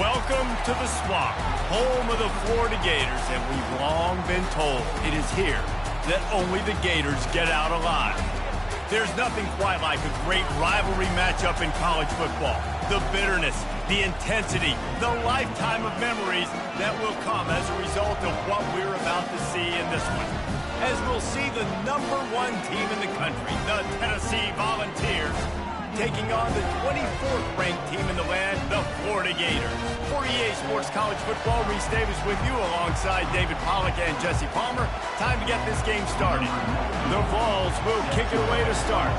Welcome to the Swamp, home of the Florida Gators, and we've long been told it is here that only the Gators get out alive. There's nothing quite like a great rivalry matchup in college football. The bitterness, the intensity, the lifetime of memories that will come as a result of what we're about to see in this one. As we'll see the #1 team in the country, the Tennessee Volunteers, taking on the 24th ranked team in the land, the Florida Gators. For EA Sports College Football, Reese Davis with you alongside David Pollack and Jesse Palmer. Time to get this game started. The Vols will kick it away to start.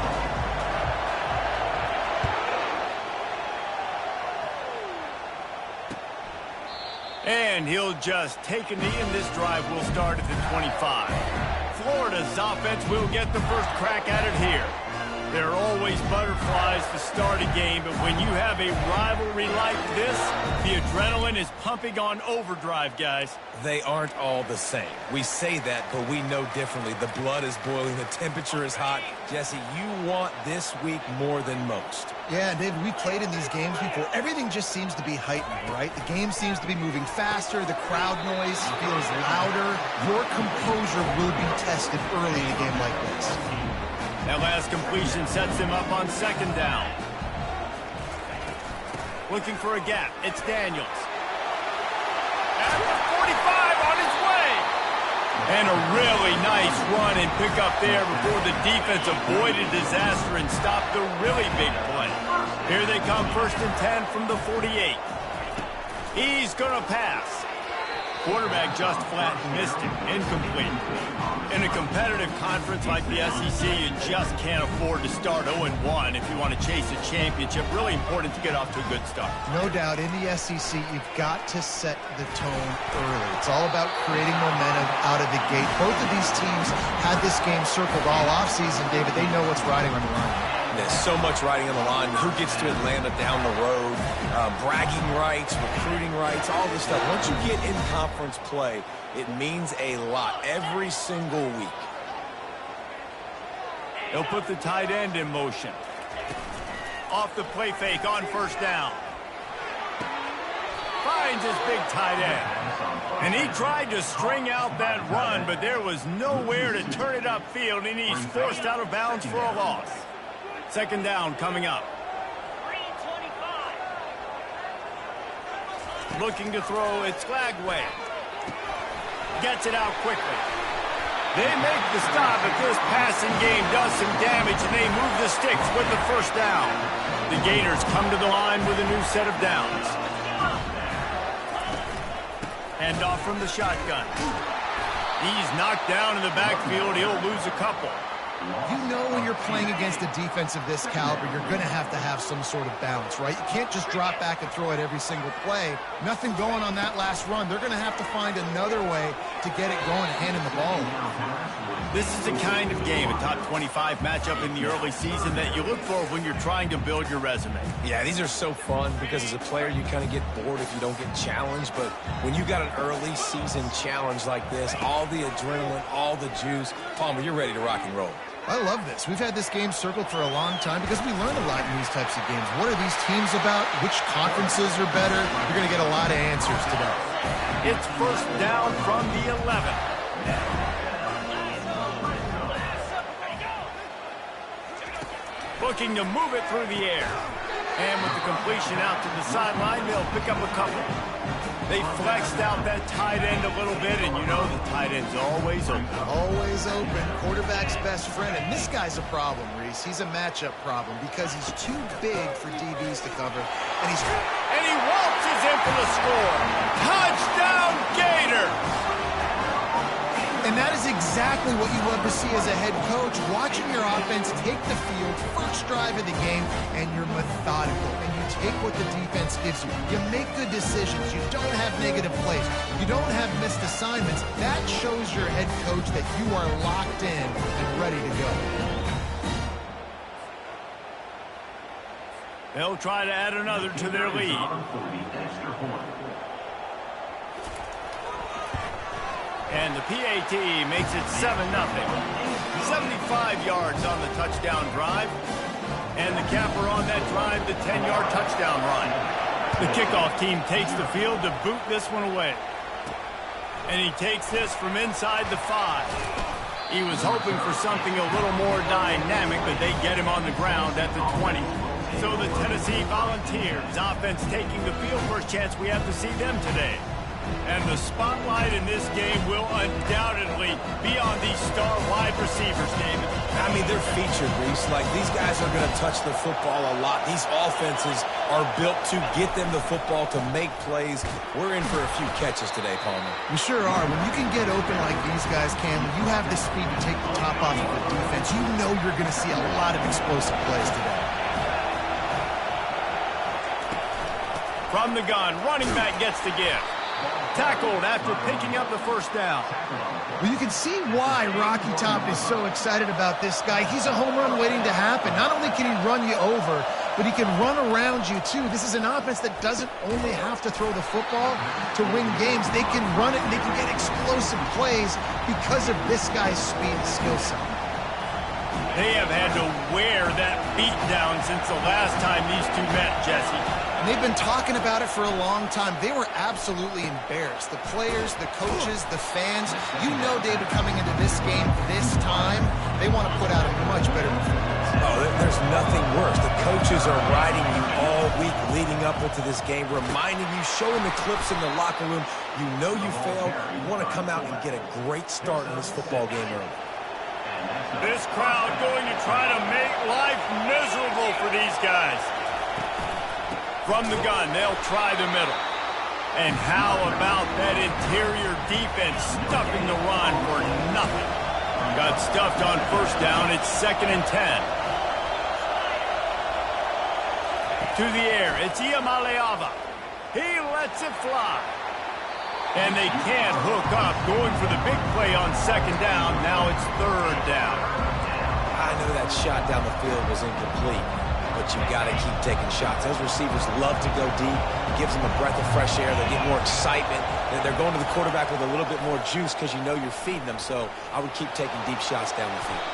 And he'll just take a knee, and this drive will start at the 25. Florida's offense will get the first crack at it here. There are always butterflies to start a game, but when you have a rivalry like this, the adrenaline is pumping on overdrive, guys. They aren't all the same. We say that, but we know differently. The blood is boiling. The temperature is hot. Jesse, you want this week more than most. Yeah, David, we played in these games before. Everything just seems to be heightened, right? The game seems to be moving faster. The crowd noise feels louder. Your composure will be tested early in a game like this. That last completion sets him up on second down. Looking for a gap. It's Daniels. At the 45 on his way. And a really nice run and pick up there before the defense avoided disaster and stopped the really big play. Here they come, 1st and 10 from the 48. He's going to pass. Quarterback just flat missed it. Incomplete. In a competitive conference like the SEC, you just can't afford to start 0-1 if you want to chase a championship. Really important to get off to a good start. No doubt, in the SEC, you've got to set the tone early. It's all about creating momentum out of the gate. Both of these teams had this game circled all offseason, David. They know what's riding on the line. There's so much riding on the line. Who gets to Atlanta down the road? Bragging rights, recruiting rights, all this stuff. Once you get in conference play, it means a lot every single week. He'll put the tight end in motion. Off the play fake on 1st down. Finds his big tight end. And he tried to string out that run, but there was nowhere to turn it upfield, and he's forced out of bounds for a loss. 2nd down coming up. Looking to throw, it's Flagway. Gets it out quickly. They make the stop, but this passing game does some damage, and they move the sticks with the 1st down. The Gators come to the line with a new set of downs. Hand off from the shotgun. He's knocked down in the backfield. He'll lose a couple. You know when you're playing against a defense of this caliber, you're going to have some sort of balance, right? You can't just drop back and throw it every single play. Nothing going on that last run. They're going to have to find another way to get it going and handing the ball. This is the kind of game, a top 25 matchup in the early season, that you look for when you're trying to build your resume. Yeah, these are so fun because as a player, you kind of get bored if you don't get challenged. But when you got an early season challenge like this, all the adrenaline, all the juice, Palmer, you're ready to rock and roll. I love this. We've had this game circled for a long time because we learn a lot in these types of games. What are these teams about? Which conferences are better? You're going to get a lot of answers today. It's 1st down from the 11. Looking to move it through the air. And with the completion out to the sideline, they'll pick up a couple. They flexed out that tight end a little bit, and you know the tight end's always open. Always open. Quarterback's best friend. And this guy's a problem, Reese. He's a matchup problem because he's too big for DBs to cover. And he waltzes in for the score. Touchdown, Gators! And that is exactly what you love to see as a head coach. Watching your offense take the field, first drive of the game, and you're methodical. And you take what the defense gives you. You make good decisions. You don't have negative plays. You don't have missed assignments. That shows your head coach that you are locked in and ready to go. They'll try to add another to their lead. And the PAT makes it 7-0. 75 yards on the touchdown drive. And the capper on that drive, the 10-yard touchdown run. The kickoff team takes the field to boot this one away. And he takes this from inside the 5. He was hoping for something a little more dynamic, but they get him on the ground at the 20. So the Tennessee Volunteers offense taking the field. First chance we have to see them today. And the spotlight in this game will undoubtedly be on these star wide receivers, David. I mean, they're featured, Reese. Like, these guys are going to touch the football a lot. These offenses are built to get them the football, to make plays. We're in for a few catches today, Palmer. We sure are. When you can get open like these guys can, when you have the speed to take the top off of the defense, you know you're going to see a lot of explosive plays today. From the gun, running back gets the give. Tackled after picking up the first down. Well, you can see why Rocky Top is so excited about this guy. He's a home run waiting to happen. Not only can he run you over, but he can run around you, too. This is an offense that doesn't only have to throw the football to win games. They can run it, and they can get explosive plays because of this guy's speed and skill set. They have had to wear that beat down since the last time these two met, Jesse. And they've been talking about it for a long time. They were absolutely embarrassed. The players, the coaches, the fans. You know, David, coming into this game this time, they want to put out a much better performance. Oh, there's nothing worse. The coaches are riding you all week leading up into this game, reminding you, showing the clips in the locker room. You know you failed. You want to come out and get a great start in this football game early. This crowd going to try to make life miserable for these guys. From the gun, they'll try the middle. And how about that interior defense stuffing the run for nothing? Got stuffed on first down. It's 2nd and 10. To the air, it's Iamaleava. He lets it fly. And they can't hook up, going for the big play on 2nd down. Now it's 3rd down. I know that shot down the field was incomplete, but you got to keep taking shots. Those receivers love to go deep. It gives them a breath of fresh air. They get more excitement. They're going to the quarterback with a little bit more juice because you know you're feeding them. So I would keep taking deep shots down the field.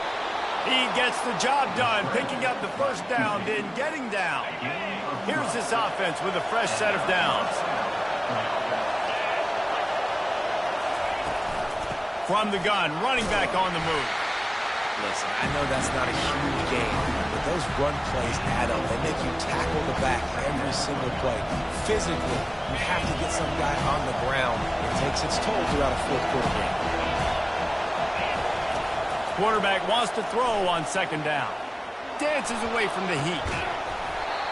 He gets the job done, picking up the first down, then getting down. Here's this offense with a fresh set of downs. From the gun, running back on the move. Listen, I know that's not a huge game, but those run plays add up. They make you tackle the back every single play. Physically, you have to get some guy on the ground. It takes its toll throughout a fourth quarter game. Quarterback wants to throw on 2nd down. Dances away from the heat.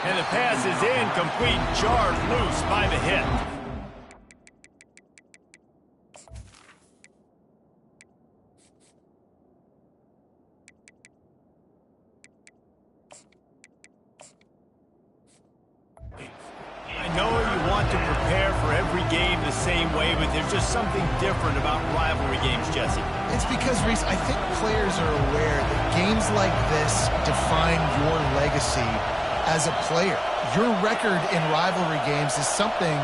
And the pass is incomplete, jarred loose by the hit. I know you want to prepare for every game the same way, but there's just something different about rivalry games, Jesse. It's because, Reese, I think players are aware that games like this define your legacy as a player. Your record in rivalry games is something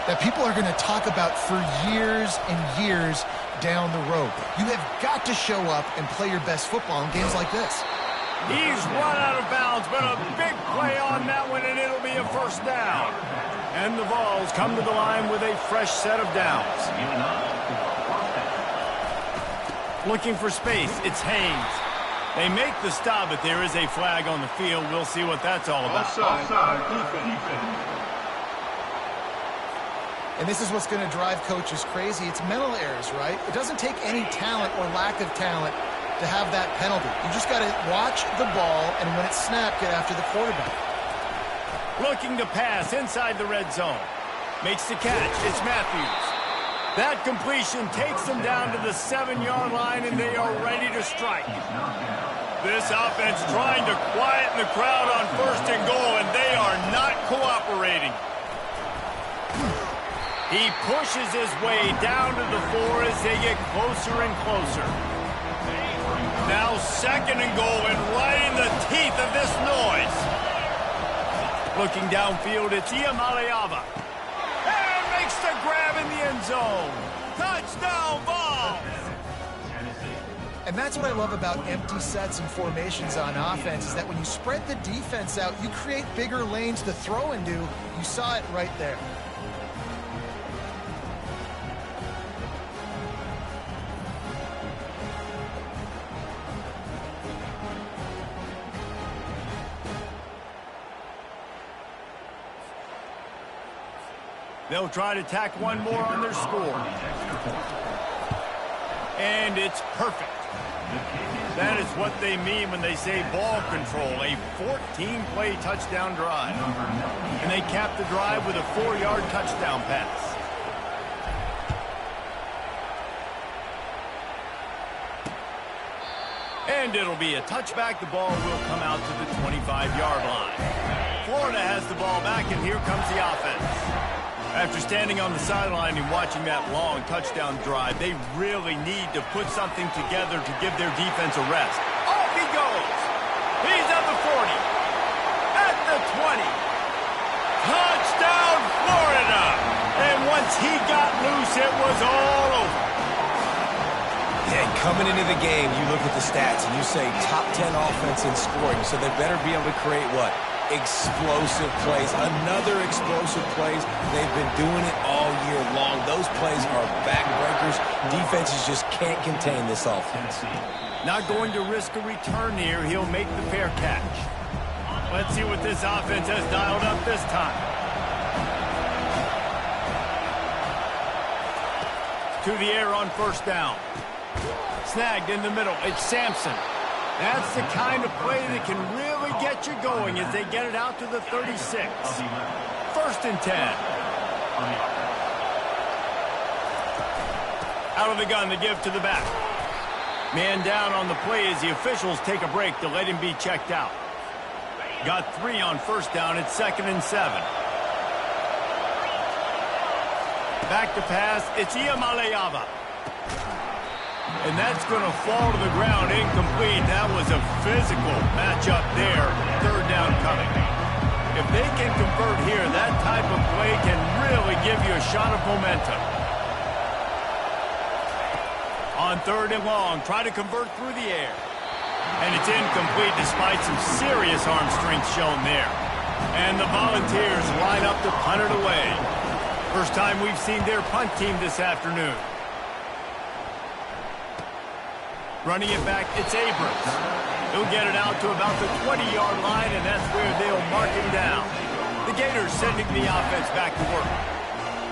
that people are going to talk about for years and years down the road. You have got to show up and play your best football in games like this. He's run out of bounds, but a big play on that one, and it'll be a first down. And the Vols come to the line with a fresh set of downs. Looking for space, it's Haynes. They make the stop, but there is a flag on the field. We'll see what that's all about. And this is what's going to drive coaches crazy. It's mental errors, right? It doesn't take any talent or lack of talent to have that penalty. You just got to watch the ball, and when it's snapped, get after the quarterback. Looking to pass inside the red zone. Makes the catch. It's Matthews. That completion takes them down to the 7-yard line, and they are ready to strike. This offense trying to quieten the crowd on 1st and goal, and they are not cooperating. He pushes his way down to the 4 as they get closer and closer. Now 2nd and goal, and right in the teeth of this noise. Looking downfield, it's Iamaleava. And makes the grab in the end zone. Touchdown, Vols! And that's what I love about empty sets and formations on offense, is that when you spread the defense out, you create bigger lanes to throw into. You saw it right there. They'll try to tack one more on their score. And it's perfect. That is what they mean when they say ball control, a 14-play touchdown drive. And they cap the drive with a 4-yard touchdown pass. And it'll be a touchback. The ball will come out to the 25-yard line. Florida has the ball back, and here comes the offense. After standing on the sideline and watching that long touchdown drive, they really need to put something together to give their defense a rest. Off he goes. He's at the 40. At the 20. Touchdown, Florida. And once he got loose, it was all over. Yeah, coming into the game, you look at the stats and you say top 10 offense in scoring, so they better be able to create what? Explosive plays, another explosive plays. They've been doing it all year long. Those plays are backbreakers. Defenses just can't contain this offense. Not going to risk a return here. He'll make the fair catch. Let's see what this offense has dialed up this time. To the air on first down. Snagged in the middle. It's Sampson. That's the kind of play that can really get you going as they get it out to the 36. First and 10. Out of the gun to give to the back. Man down on the play as the officials take a break to let him be checked out. Got 3 on first down. It's 2nd and 7. Back to pass. It's Iamaleava. And that's going to fall to the ground incomplete. That was a physical matchup there. Third down coming. If they can convert here, that type of play can really give you a shot of momentum. On 3rd and long, try to convert through the air. And it's incomplete despite some serious arm strength shown there. And the Volunteers line up to punt it away. First time we've seen their punt team this afternoon. Running it back, it's Abrams. He'll get it out to about the 20-yard line, and that's where they'll mark him down. The Gators sending the offense back to work.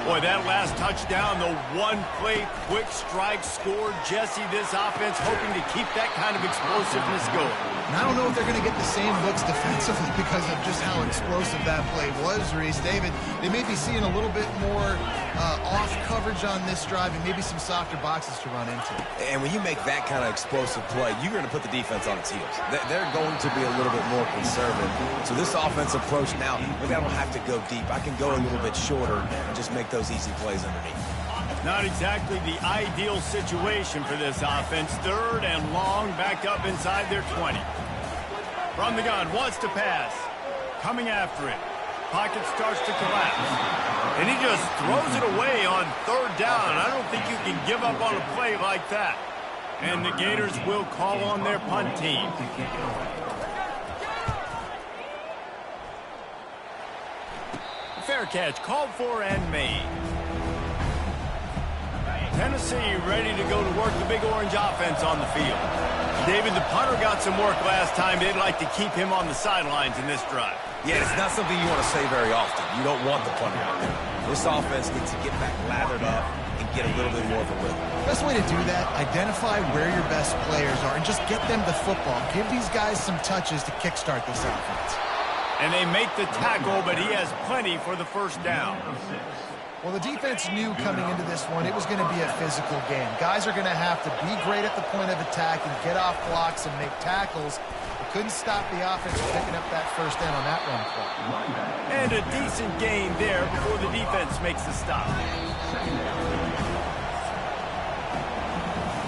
Boy, that last touchdown, the one-play quick strike score. Jesse, this offense hoping to keep that kind of explosiveness going. And I don't know if they're going to get the same looks defensively because of just how explosive that play was, Reese. David, they may be seeing a little bit more off coverage on this drive and maybe some softer boxes to run into. And when you make that kind of explosive play, you're going to put the defense on its heels. They're going to be a little bit more conservative. So this offense approach now, maybe I don't have to go deep. I can go a little bit shorter and just make those easy plays underneath. Not exactly the ideal situation for this offense. 3rd and long, back up inside their 20. From the gun, wants to pass. Coming after it. Pocket starts to collapse. And he just throws it away on 3rd down. I don't think you can give up on a play like that. And the Gators will call on their punt team. Fair catch called for and made. Tennessee ready to go to work the Big Orange offense on the field. David, the punter got some work last time. They'd like to keep him on the sidelines in this drive. Yeah, it's not something you want to say very often. You don't want the punter out there. This offense needs to get back lathered up and get a little bit more of a rhythm. Best way to do that, identify where your best players are and just get them the football. Give these guys some touches to kickstart this offense. And they make the tackle, but he has plenty for the first down. Well, the defense knew coming into this one it was going to be a physical game. Guys are going to have to be great at the point of attack and get off blocks and make tackles. They couldn't stop the offense from picking up that first down on that run play. And a decent gain there before the defense makes the stop.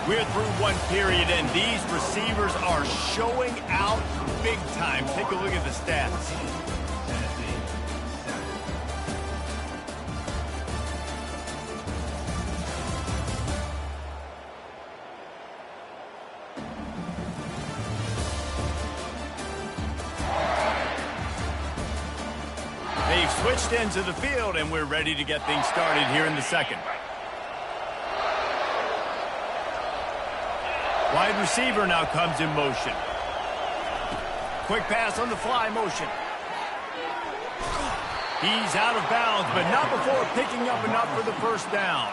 We're through one period, and these receivers are showing out big time. Take a look at the stats. switched ends of the field, and we're ready to get things started here in the second. Wide receiver now comes in motion. Quick pass on the fly motion. He's out of bounds, but not before picking up enough for the first down.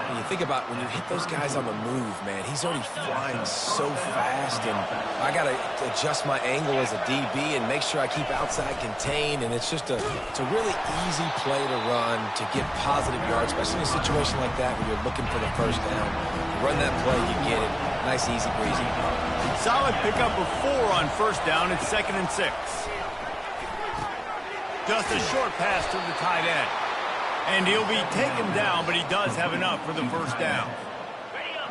When you think about when you hit those guys on the move, man, he's already flying so fast, and I got to adjust my angle as a DB and make sure I keep outside contained, and it's just it's a really easy play to run to get positive yards, especially in a situation like that where you're looking for the first down. You run that play, you get it. Nice, easy, breezy. Solid pickup of 4 on first down. It's 2nd and 6. Just a short pass to the tight end. And he'll be taken down, but he does have enough for the first down.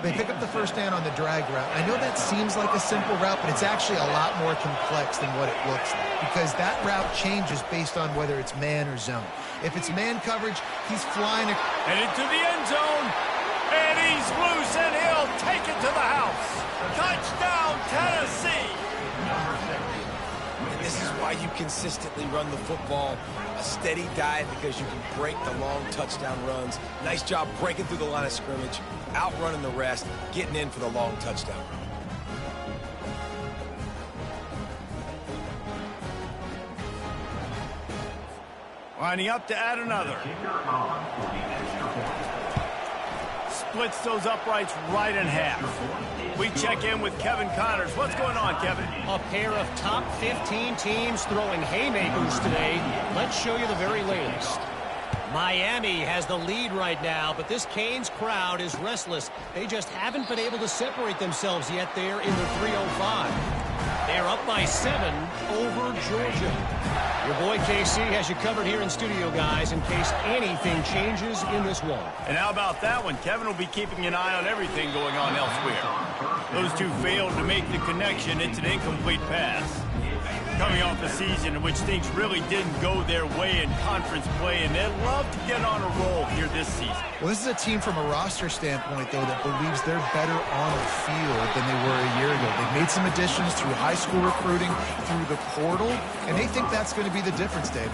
They pick up the first down on the drag route. I know that seems like a simple route, but it's actually a lot more complex than what it looks like, because that route changes based on whether it's man or zone. If it's man coverage, he's flying. And into the end zone. And he's loose, and he'll take it to the house. Touchdown, Tennessee. And this is why you consistently run the football. A steady diet, because you can break the long touchdown runs. Nice job breaking through the line of scrimmage, outrunning the rest, getting in for the long touchdown. Lining up to add another. Splits those uprights right in half. We check in with Kevin Connors. What's going on, Kevin? A pair of top 15 teams throwing haymakers today. Let's show you the very latest. Miami has the lead right now, but this Canes crowd is restless. They just haven't been able to separate themselves yet there in the 305. They're up by 7 over Georgia. Your boy KC has you covered here in studio, guys, in case anything changes in this one. And how about that one? Kevin will be keeping an eye on everything going on elsewhere. Those two failed to make the connection. It's an incomplete pass. Coming off a season in which things really didn't go their way in conference play, and they'd love to get on a roll here this season. Well, this is a team from a roster standpoint, though, that believes they're better on the field than they were a year ago. They've made some additions through high school recruiting, through the portal, and they think that's going to be the difference, David.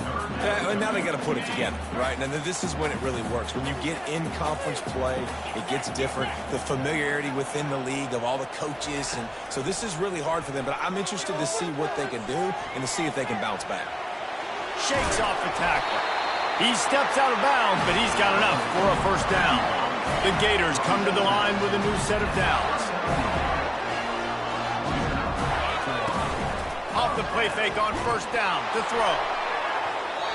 And now they got to put it together, right? And this is when it really works. When you get in conference play, it gets different. The familiarity within the league of all the coaches, and so this is really hard for them. But I'm interested to see what they can do and to see if they can bounce back. Shakes off the tackle. He steps out of bounds, but he's got enough for a first down. The Gators come to the line with a new set of downs. Off the play fake on first down to throw.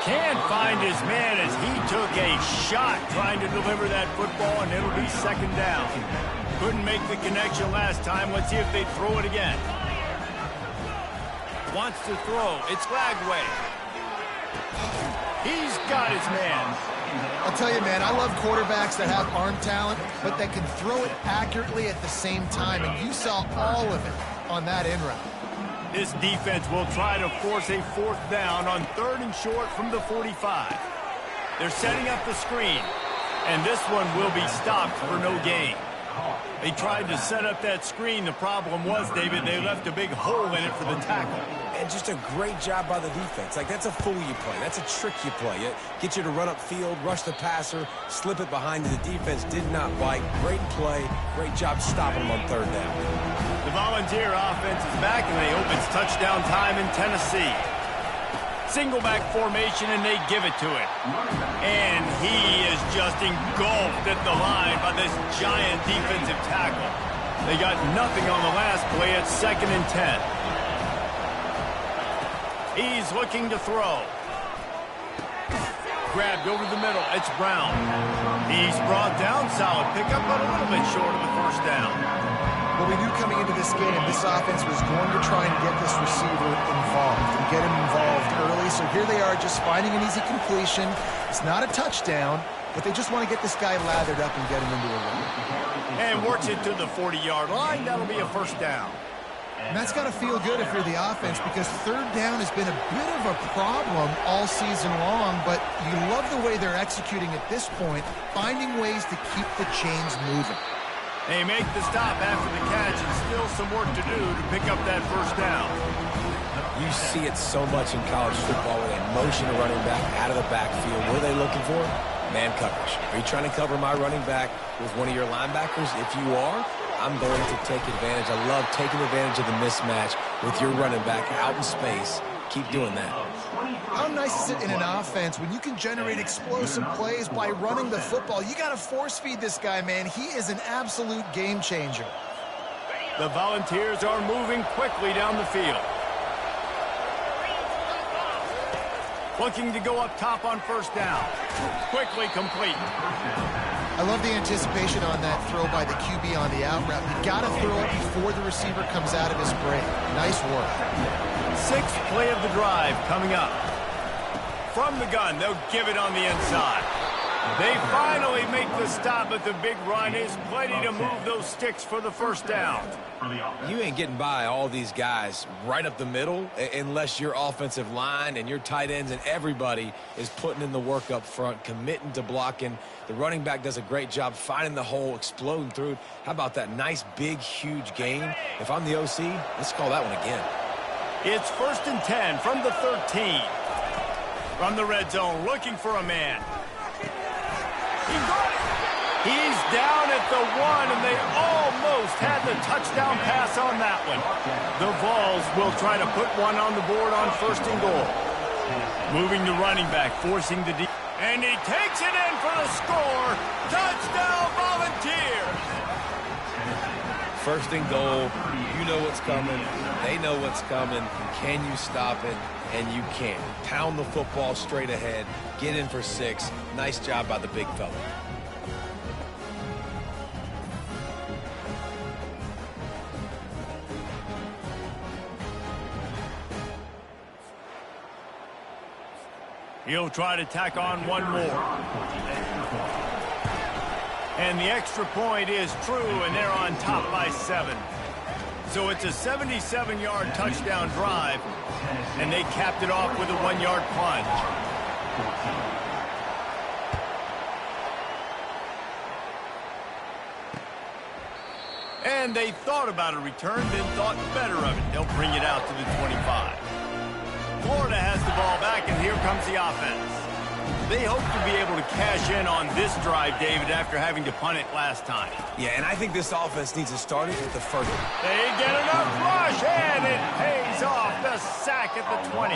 Can't find his man as he took a shot trying to deliver that football, and it'll be second down. Couldn't make the connection last time. Let's see if they throw it again. Wants to throw. It's Lagway. He's got his man. I'll tell you, man, I love quarterbacks that have arm talent, but that can throw it accurately at the same time, and you saw all of it on that in route. This defense will try to force a fourth down on 3rd and short from the 45. They're setting up the screen, and this one will be stopped for no gain. They tried to set up that screen. The problem was, David, they left a big hole in it for the tackle. And just a great job by the defense. Like, that's a fool you play. That's a trick you play. It gets you to run up field, rush the passer, slip it behind you. The defense did not bite. Great play. Great job stopping them on 3rd down. The Volunteer offense is back, and they opens touchdown time in Tennessee. Single back formation, and they give it to him. And he is just engulfed at the line by this giant defensive tackle. They got nothing on the last play. It's 2nd and 10. He's looking to throw. Grabbed over the middle. It's Brown. He's brought down. Solid pickup, but a little bit short of the first down. Well, we knew coming into this game, this offense was going to try and get this receiver involved and get him involved early. So here they are just finding an easy completion. It's not a touchdown, but they just want to get this guy lathered up and get him into a run. And works it to the 40-yard line. That'll be a first down. And that's got to feel good if you're the offense, because 3rd down has been a bit of a problem all season long, but you love the way they're executing at this point, finding ways to keep the chains moving. They make the stop after the catch, and still some work to do to pick up that first down. You see it so much in college football where they motion a running back out of the backfield. What are they looking for? Man coverage. Are you trying to cover my running back with one of your linebackers? If you are, I'm going to take advantage. I love taking advantage of the mismatch with your running back out in space. Keep doing that. How nice is it in an offense when you can generate explosive plays by running the football? You got to force feed this guy, man. He is an absolute game changer. The Volunteers are moving quickly down the field. Looking to go up top on first down. Quickly complete. I love the anticipation on that throw by the QB on the out route. You got to throw it before the receiver comes out of his break. Nice work. Sixth play of the drive coming up. From the gun, they'll give it on the inside. They finally make the stop, but the big run is plenty to move those sticks for the first down. You ain't getting by all these guys right up the middle unless your offensive line and your tight ends and everybody is putting in the work up front, committing to blocking. The running back does a great job finding the hole, exploding through it. How about that nice, big, huge gain? If I'm the OC, let's call that one again. It's 1st and 10 from the 13. From the red zone, looking for a man. He got it. He's down at the 1, and they almost had the touchdown pass on that one. The Vols will try to put one on the board on 1st and goal. Moving to running back, forcing the deep. And he takes it in for the score. Touchdown, Volunteers. 1st and goal. You know what's coming. They know what's coming. Can you stop it? And you can. Pound the football straight ahead. Get in for 6. Nice job by the big fella. He'll try to tack on one more. And the extra point is true, and they're on top by 7. So it's a 77-yard touchdown drive, and they capped it off with a 1-yard plunge. And they thought about a return, then thought better of it. They'll bring it out to the 25. Florida has the ball back, and here comes the offense. They hope to be able to cash in on this drive, David, after having to punt it last time. Yeah, and I think this offense needs to start it with the first. They get enough rush, and it pays off. The sack at the 20.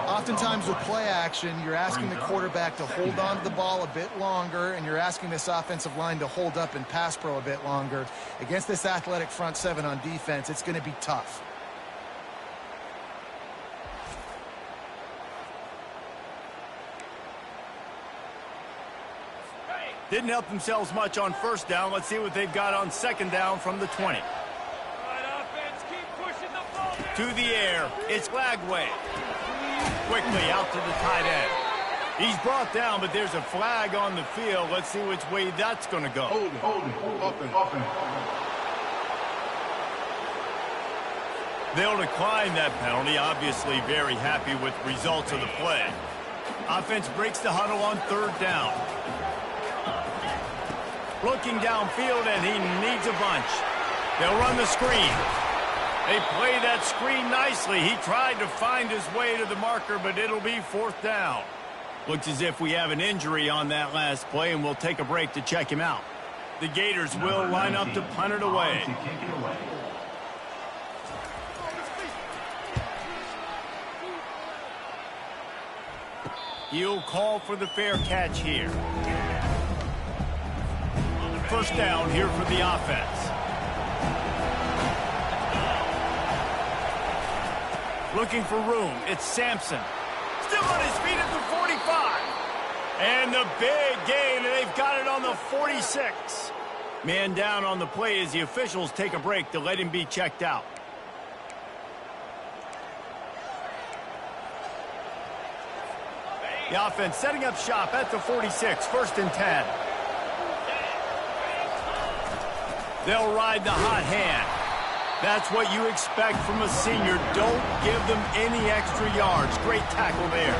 Oftentimes with play action, you're asking the quarterback to hold on to the ball a bit longer, and you're asking this offensive line to hold up and pass pro a bit longer. Against this athletic front 7 on defense, it's going to be tough. Didn't help themselves much on first down. Let's see what they've got on 2nd down from the 20. To the air, it's Flagway. Quickly out to the tight end. He's brought down, but there's a flag on the field. Let's see which way that's going to go. Hold it. They'll decline that penalty. Obviously very happy with the results of the play. Offense breaks the huddle on 3rd down. Looking downfield, and he needs a bunch. They'll run the screen. They play that screen nicely. He tried to find his way to the marker, but it'll be 4th down. Looks as if we have an injury on that last play, and we'll take a break to check him out. The Gators will line up to punt it away. He'll call for the fair catch here. 1st down here for the offense. Looking for room. It's Sampson. Still on his feet at the 45. And the big gain, and they've got it on the 46. Man down on the play as the officials take a break to let him be checked out. The offense setting up shop at the 46, 1st and 10. They'll ride the hot hand. That's what you expect from a senior. Don't give them any extra yards. Great tackle there.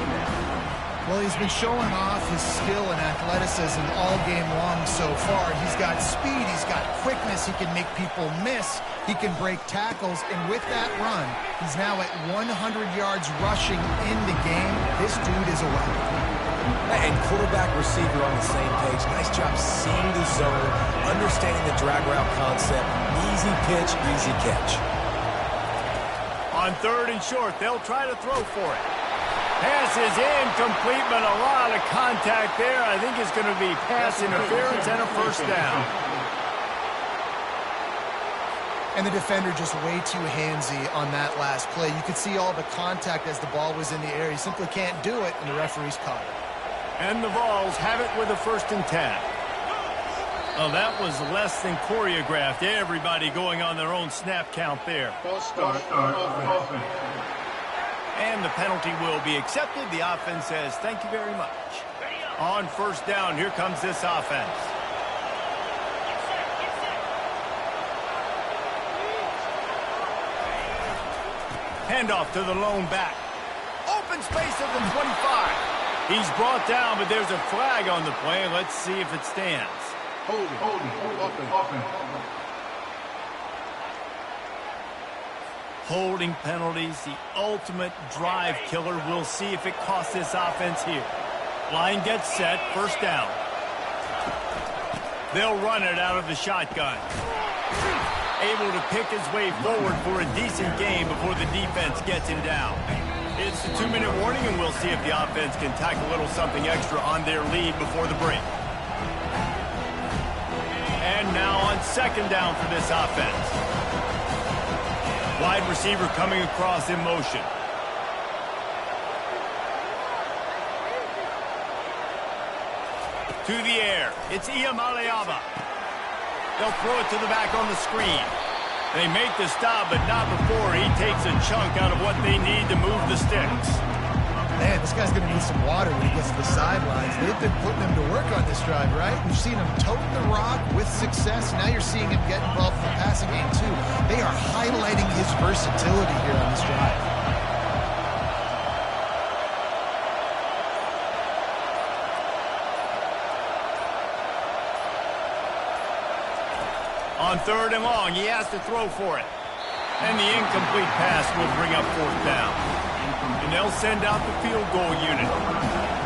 Well, he's been showing off his skill and athleticism all game long so far. He's got speed, he's got quickness, he can make people miss, he can break tackles, and with that run, he's now at 100 yards rushing in the game. This dude is a weapon. And quarterback, receiver on the same page. Nice job seeing the zone, understanding the drag route concept. Easy pitch, easy catch. On 3rd and short, they'll try to throw for it. Pass is incomplete, but a lot of contact there. I think it's going to be pass interference and a first down. And the defender just way too handsy on that last play. You could see all the contact as the ball was in the air. He simply can't do it, and the referee's caught it. And the Vols have it with a 1st and 10. Oh, that was less than choreographed. Everybody going on their own snap count there. And the penalty will be accepted. The offense says, thank you very much. On 1st down, here comes this offense. Handoff to the lone back. Open space at the 25. He's brought down, but there's a flag on the play. Let's see if it stands. Hold it. Holding penalties, the ultimate drive killer. We'll see if it costs this offense here. Line gets set, 1st down. They'll run it out of the shotgun. Able to pick his way forward for a decent game before the defense gets him down. It's a 2-minute warning, and we'll see if the offense can tack a little something extra on their lead before the break. And now on 2nd down for this offense. Wide receiver coming across in motion. To the air. It's Iamaleava. They'll throw it to the back on the screen. They make the stop, but not before he takes a chunk out of what they need to move the sticks. Man, this guy's going to need some water when he gets to the sidelines. They've been putting him to work on this drive, right? We've seen him toting the rock with success. Now you're seeing him get involved in the passing game, too. They are highlighting his versatility here on this drive. On 3rd and long, he has to throw for it. And the incomplete pass will bring up 4th down. And they'll send out the field goal unit.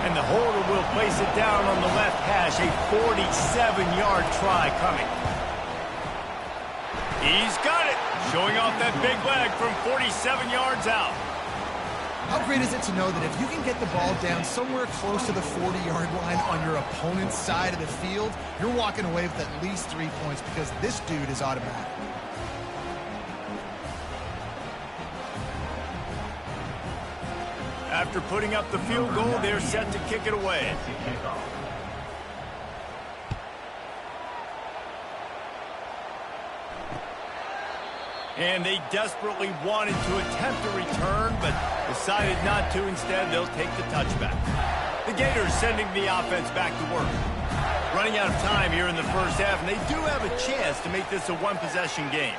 And the holder will place it down on the left hash. A 47-yard try coming. He's got it. Showing off that big leg from 47 yards out. How great is it to know that if you can get the ball down somewhere close to the 40-yard line on your opponent's side of the field, you're walking away with at least 3 points because this dude is automatic. After putting up the field goal, they're set to kick it away. And they desperately wanted to attempt a return, but decided not to. Instead, they'll take the touchback. The Gators sending the offense back to work. Running out of time here in the 1st half, and they do have a chance to make this a 1-possession game.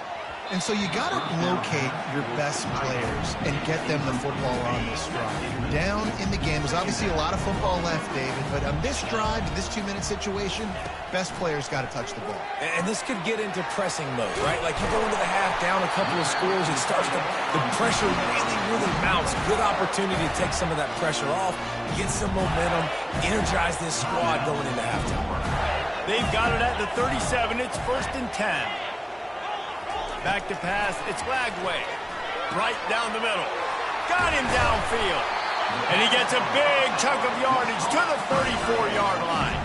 And so you got to locate your best players and get them the football on this drive. You're down in the game. There's obviously a lot of football left, David, but on this drive, this 2-minute situation, best players got to touch the ball. And this could get into pressing mode, right? Like you go into the half, down a couple of scores, it starts to, the pressure really mounts. Good opportunity to take some of that pressure off, get some momentum, energize this squad going into halftime. They've got it at the 37. It's 1st and 10. Back to pass. It's Lagway. Right down the middle. Got him downfield. And he gets a big chunk of yardage to the 34-yard line.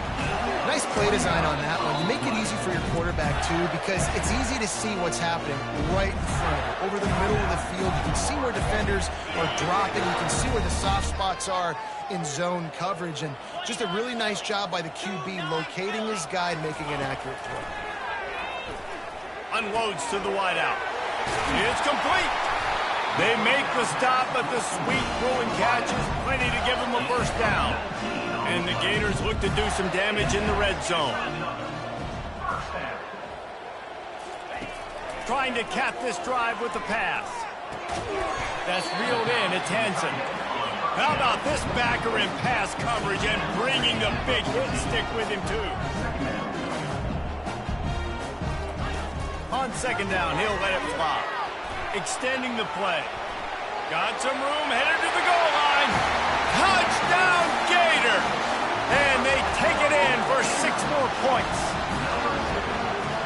Nice play design on that one. You make it easy for your quarterback, too, because it's easy to see what's happening right in front of you. Over the middle of the field, you can see where defenders are dropping. You can see where the soft spots are in zone coverage. And just a really nice job by the QB locating his guy and making an accurate throw. Unloads to the wideout. It's complete. They make the stop, but the sweet throwing catch is plenty to give them a 1st down. And the Gators look to do some damage in the red zone. Trying to cap this drive with the pass. That's reeled in. It's Hansen. How about this backer in pass coverage and bringing the big hit stick with him, too? On second down, he'll let it fly. Extending the play. Got some room, headed to the goal line. Touchdown, Gator! And they take it in for 6 more points.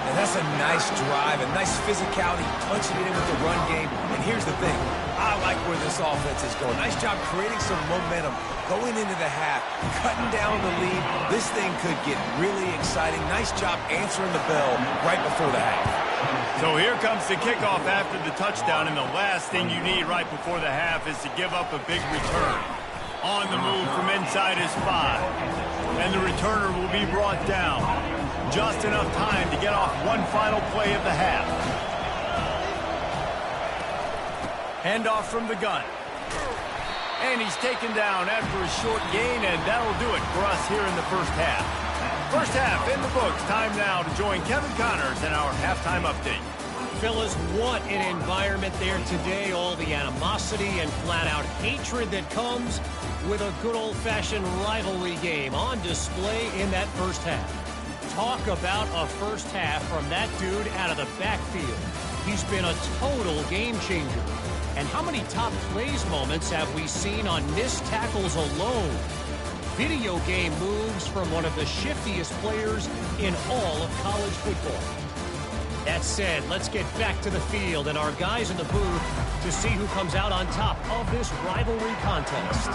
And that's a nice drive, a nice physicality, punching it in with the run game. And here's the thing. I like where this offense is going. Nice job creating some momentum, going into the half, cutting down the lead. This thing could get really exciting. Nice job answering the bell right before the half. So here comes the kickoff after the touchdown, and the last thing you need right before the half is to give up a big return. On the move from inside his 5. And the returner will be brought down. Just enough time to get off one final play of the half. Handoff from the gun. And he's taken down after a short gain, and that'll do it for us here in the first half. First half in the books. Time now to join Kevin Connors in our halftime update. Fellas, what an environment there today. All the animosity and flat-out hatred that comes with a good old-fashioned rivalry game on display in that first half. Talk about a first half from that dude out of the backfield. He's been a total game changer. And how many top plays moments have we seen on missed tackles alone? Video game moves from one of the shiftiest players in all of college football. That said, let's get back to the field and our guys in the booth to see who comes out on top of this rivalry contest.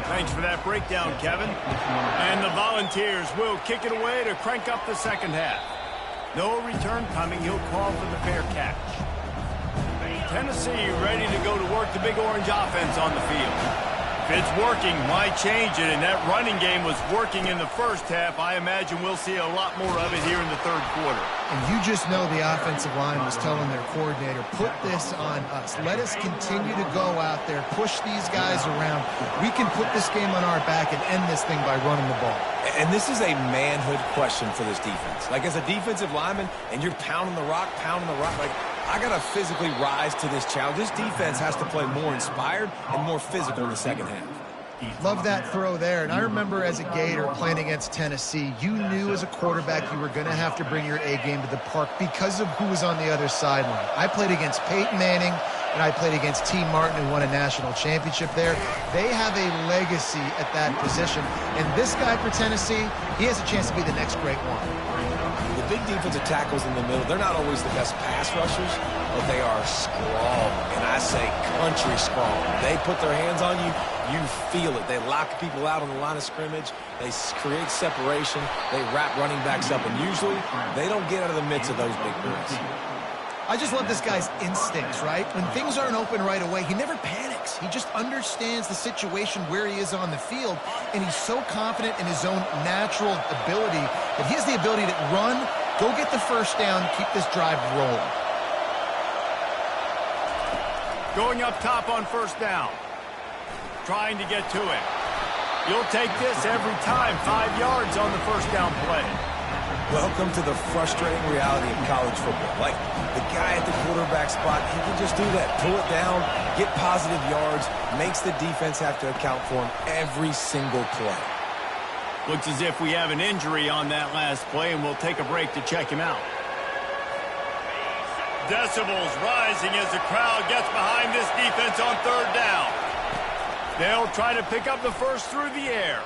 Thanks for that breakdown, Kevin. And the Volunteers will kick it away to crank up the second half. No return coming. He'll call for the fair catch. Tennessee ready to go to work the Big Orange offense on the field. If it's working, why change it? And that running game was working in the first half. I imagine we'll see a lot more of it here in the third quarter. And you just know the offensive line was telling their coordinator, put this on us. Let us continue to go out there, push these guys around. We can put this game on our back and end this thing by running the ball. And this is a manhood question for this defense. Like, as a defensive lineman, and you're pounding the rock, like, I got to physically rise to this challenge. This defense has to play more inspired and more physical in the second half. Love that throw there. And I remember as a Gator playing against Tennessee, you knew as a quarterback you were going to have to bring your A game to the park because of who was on the other sideline. I played against Peyton Manning, and I played against T. Martin, who won a national championship there. They have a legacy at that position. And this guy for Tennessee, he has a chance to be the next great one. The big defensive tackles in the middle, they're not always the best pass rushers, but they are strong. And I say country strong. They put their hands on you, you feel it. They lock people out on the line of scrimmage. They create separation. They wrap running backs up. And usually, they don't get out of the midst of those big boys. I just love this guy's instincts, right? When things aren't open right away, he never panics. He just understands the situation where he is on the field, and he's so confident in his own natural ability that he has the ability to run, go get the first down, keep this drive rolling. Going up top on first down. Trying to get to it. You'll take this every time. 5 yards on the first down play. Welcome to the frustrating reality of college football. Like, the guy at the quarterback spot, he can just do that. Pull it down, get positive yards, makes the defense have to account for him every single play. Looks as if we have an injury on that last play, and we'll take a break to check him out. Decibels rising as the crowd gets behind this defense on third down. They'll try to pick up the first through the air.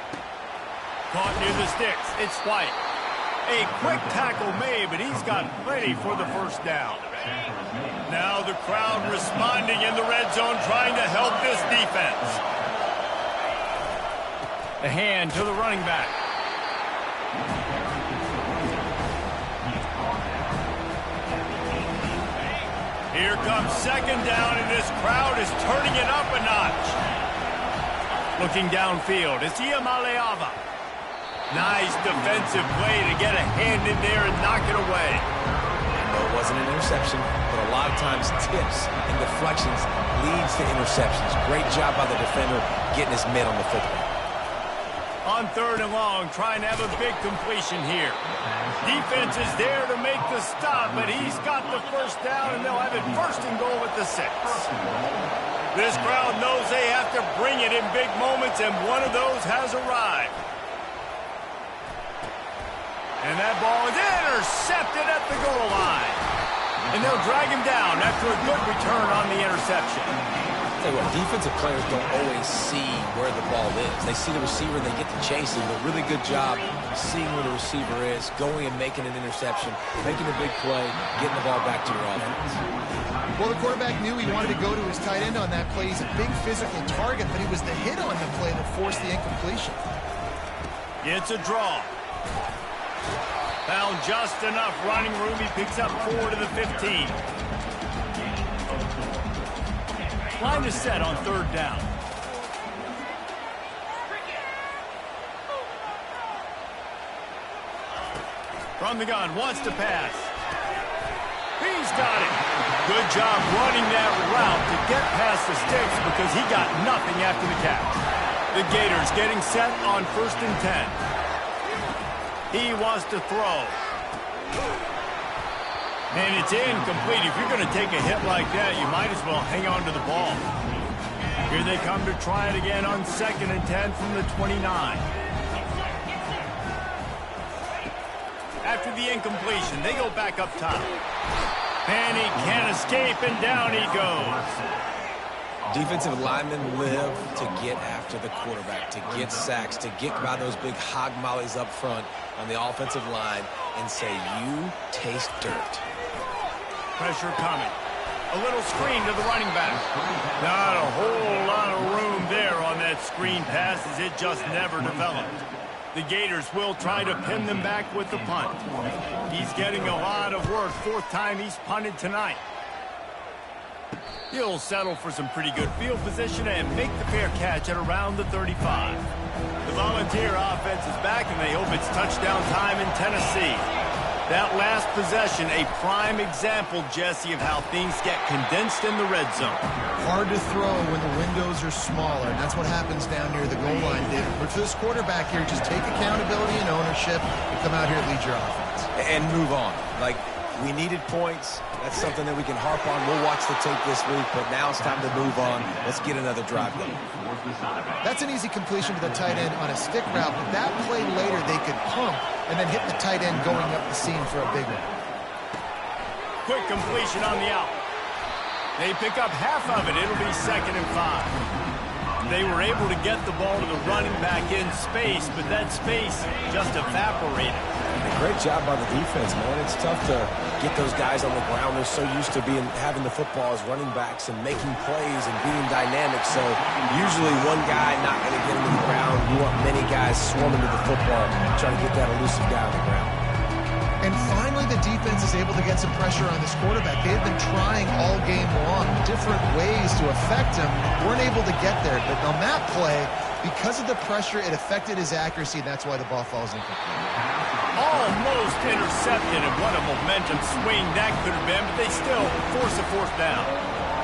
Caught near the sticks. It's White. A quick tackle made, but he's got plenty for the first down. Now the crowd responding in the red zone, trying to help this defense. A hand to the running back. Here comes second down, and this crowd is turning it up a notch. Looking downfield, it's Iamaleava. Nice defensive play to get a hand in there and knock it away. No, it wasn't an interception, but a lot of times tips and deflections leads to interceptions. Great job by the defender getting his mitt on the football. On third and long, trying to have a big completion here. Defense is there to make the stop, but he's got the first down, and they'll have it first and goal at the 6. This crowd knows they have to bring it in big moments, and one of those has arrived. And that ball is intercepted at the goal line. And they'll drag him down after a good return on the interception. Tell you what, defensive players don't always see where the ball is. They see the receiver and they get to chase him, but really good job seeing where the receiver is, going and making an interception, making a big play, getting the ball back to your offense. Well, the quarterback knew he wanted to go to his tight end on that play. He's a big physical target, but it was the hit on the play that forced the incompletion. It's a draw. Found just enough running room. He picks up 4 to the 15. Line is set on 3rd down. From the gun, wants to pass. He's got it. Good job running that route to get past the sticks because he got nothing after the catch. The Gators getting set on 1st and 10. He wants to throw. And it's incomplete. If you're going to take a hit like that, you might as well hang on to the ball. Here they come to try it again on 2nd and 10 from the 29. After the incompletion, they go back up top. And he can't escape, and down he goes. Defensive linemen live to get after the quarterback, to get sacks, to get by those big hog mollies up front on the offensive line and say, you taste dirt. Pressure coming. A little screen to the running back. Not a whole lot of room there on that screen pass as it just never developed. The Gators will try to pin them back with the punt. He's getting a lot of work. 4th time he's punted tonight. He'll settle for some pretty good field position and make the fair catch at around the 35. The Volunteer offense is back, and they hope it's touchdown time in Tennessee. That last possession, a prime example, Jesse, of how things get condensed in the red zone. Hard to throw when the windows are smaller, and that's what happens down near the goal line, David. But for this quarterback here, just take accountability and ownership and come out here and lead your offense. And move on. Like, we needed points. That's something that we can harp on. We'll watch the tape this week, but now it's time to move on. Let's get another drive going. That's an easy completion to the tight end on a stick route, but that play later they could pump and then hit the tight end going up the seam for a big one. Quick completion on the out. They pick up half of it. It'll be 2nd and 5. They were able to get the ball to the running back in space, but that space just evaporated. Great job by the defense, man. It's tough to get those guys on the ground. They're so used to having the football as running backs and making plays and being dynamic. So usually one guy not going to get him to the ground. You want many guys swarming to the football, trying to get that elusive guy on the ground. And finally, the defense is able to get some pressure on this quarterback. They've been trying all game long, different ways to affect him. Weren't able to get there. But on that play, because of the pressure, it affected his accuracy. That's why the ball falls incomplete. Almost intercepted, and what a momentum swing that could have been, but they still force a 4th down.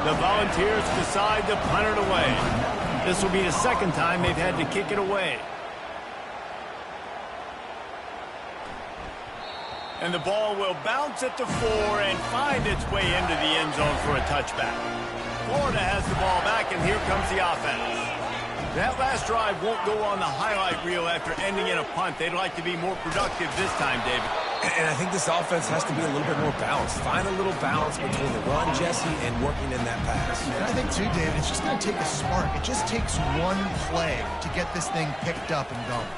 The Volunteers decide to punt it away. This will be the 2nd time they've had to kick it away. And the ball will bounce at the 4 and find its way into the end zone for a touchback. Florida has the ball back, and here comes the offense. That last drive won't go on the highlight reel after ending in a punt. They'd like to be more productive this time, David. And I think this offense has to be a little bit more balanced. Find a little balance between the run, Jesse, and working in that pass. And I think, too, David, it's just going to take a spark. It just takes one play to get this thing picked up and going.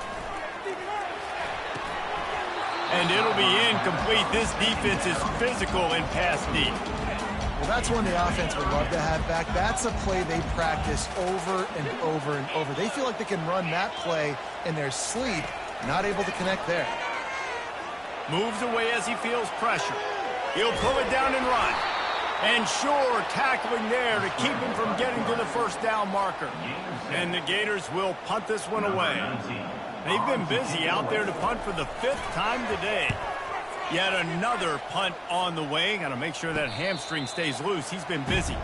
And it'll be incomplete. This defense is physical and pass deep. Well, that's one the offense would love to have back. That's a play they practice over and over and over. They feel like they can run that play in their sleep, not able to connect there. Moves away as he feels pressure. He'll pull it down and run. And sure, tackling there to keep him from getting to the 1st down marker. And the Gators will punt this one away. They've been busy out there to punt for the 5th time today. Yet another punt on the way. Got to make sure that hamstring stays loose. He's been busy.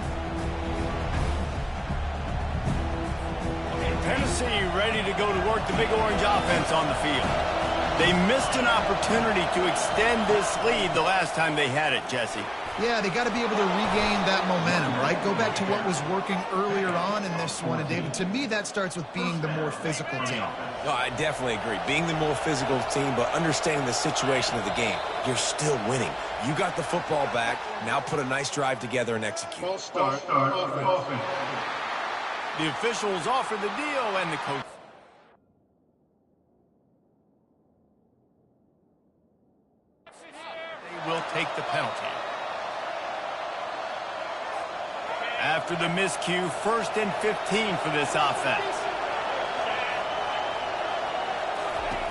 Tennessee ready to go to work. The Big Orange offense on the field. They missed an opportunity to extend this lead the last time they had it, Jesse. Yeah, they got to be able to regain that momentum, right? Go back to what was working earlier on in this one. And, David, to me, that starts with being the more physical team. No, I definitely agree. Being the more physical team, but understanding the situation of the game. You're still winning. You got the football back. Now put a nice drive together and execute. False start. Offense. The officials offer the deal, and the coach. They will take the penalty. After the miscue, 1st and 15 for this offense.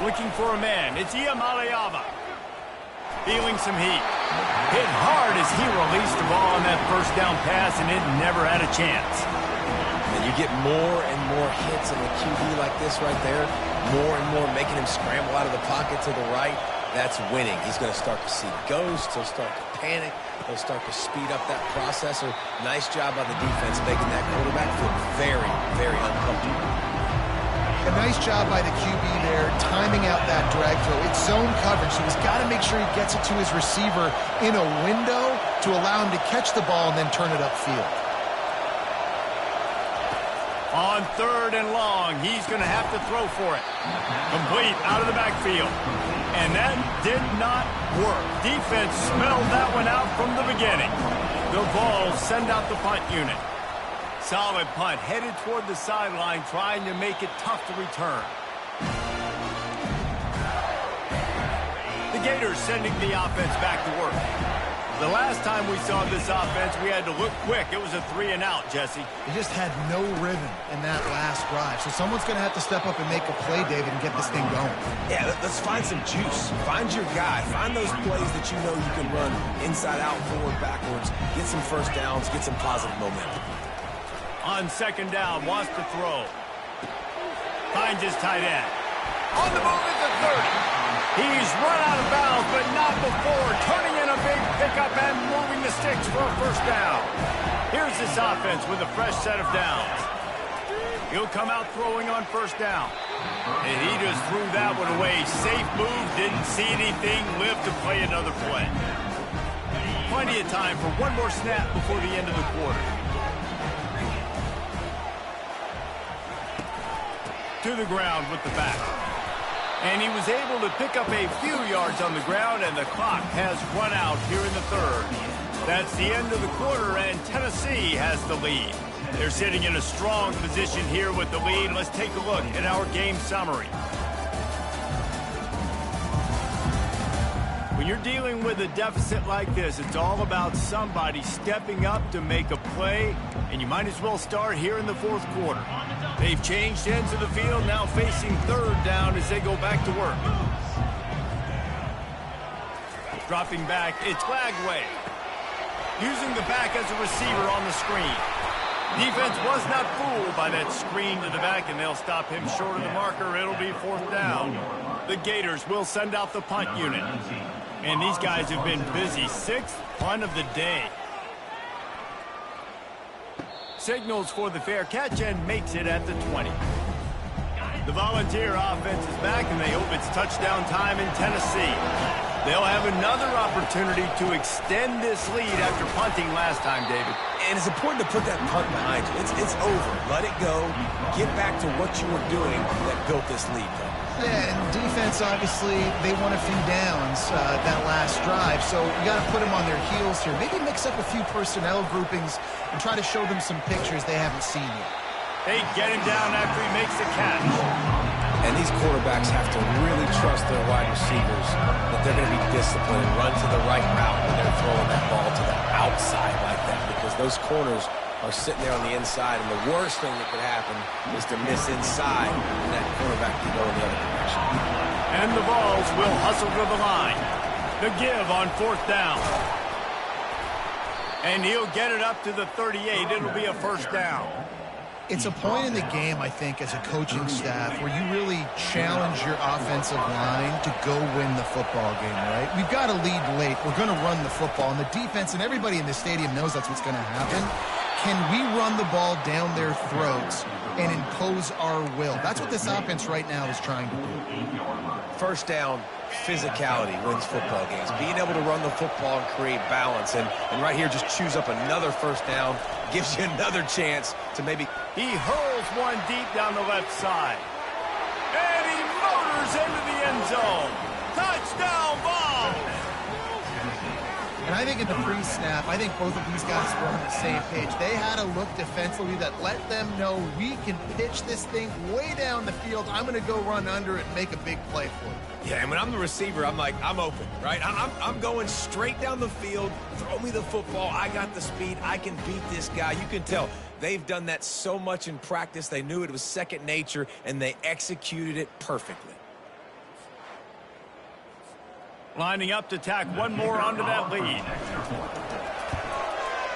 Looking for a man. It's Iamaleava. Feeling some heat. Hit hard as he released the ball on that first down pass, and it never had a chance. And you get more and more hits in the QB like this right there. More and more making him scramble out of the pocket to the right. That's winning. He's going to start to see ghosts. He'll start to panic. He'll start to speed up that processor. Nice job by the defense making that quarterback feel very, very uncomfortable. A nice job by the QB there, timing out that drag throw. It's zone coverage, so he's got to make sure he gets it to his receiver in a window to allow him to catch the ball and then turn it upfield. On 3rd and long, he's going to have to throw for it. Complete out of the backfield. And that did not work. Defense smelled that one out from the beginning. The Vols send out the punt unit. Solid punt, headed toward the sideline, trying to make it tough to return. The Gators sending the offense back to work. The last time we saw this offense, we had to look quick. It was a 3-and-out, Jesse. They just had no rhythm in that last drive. So someone's going to have to step up and make a play, David, and get this thing going. Yeah, let's find some juice. Find your guy. Find those plays that you know you can run inside out, forward, backwards. Get some first downs. Get some positive momentum. On 2nd down, wants to throw. Finds his tight end. On the move at the 30. He's run out of bounds, but not before turning in a big pickup and moving the sticks for a 1st down. Here's this offense with a fresh set of downs. He'll come out throwing on 1st down. And he just threw that one away. Safe move, didn't see anything, lived to play another play. Plenty of time for one more snap before the end of the quarter. To the ground with the back. And he was able to pick up a few yards on the ground, and the clock has run out here in the 3rd. That's the end of the quarter, and Tennessee has the lead. They're sitting in a strong position here with the lead. Let's take a look at our game summary. When you're dealing with a deficit like this, it's all about somebody stepping up to make a play, and you might as well start here in the 4th quarter. They've changed ends of the field, now facing 3rd down as they go back to work. Dropping back, it's Lagway. Using the back as a receiver on the screen. Defense was not fooled by that screen to the back, and they'll stop him short of the marker. It'll be 4th down. The Gators will send out the punt unit. And these guys have been busy. 6th punt of the day. Signals for the fair catch and makes it at the 20. The Volunteer offense is back, and they hope it's touchdown time in Tennessee. They'll have another opportunity to extend this lead after punting last time, David. And it's important to put that punt behind you. It's over. Let it go. Get back to what you were doing that built this lead, though. Yeah, and defense, obviously, they won a few downs that last drive, so you got to put them on their heels here. Maybe mix up a few personnel groupings and try to show them some pictures they haven't seen yet. They get him down after he makes the catch. And these quarterbacks have to really trust their wide receivers that they're going to be disciplined and run to the right route when they're throwing that ball to the outside like that, because those corners are sitting there on the inside, and the worst thing that could happen is to miss inside and that quarterback can go in the other direction. And the Vols will hustle to the line. The give on 4th down. And he'll get it up to the 38. It'll be a 1st down. It's a point in the game, I think, as a coaching staff where you really challenge your offensive line to go win the football game, right? We've got to lead late. We're going to run the football, and the defense and everybody in the stadium knows that's what's going to happen. Can we run the ball down their throats and impose our will? That's what this offense right now is trying to do. 1st down, physicality wins football games. Being able to run the football and create balance. And right here, just choose up another first down. Gives you another chance to maybe... He hurls one deep down the left side. And he motors into the end zone. Touchdown, Vols! And I think in the pre-snap, I think both of these guys were on the same page. They had a look defensively that let them know we can pitch this thing way down the field. I'm going to go run under it and make a big play for it. Yeah, and when I'm the receiver, I'm like, I'm open, right? I'm going straight down the field. Throw me the football. I got the speed. I can beat this guy. You can tell they've done that so much in practice. They knew it was second nature, and they executed it perfectly. Lining up to tack one more onto that lead.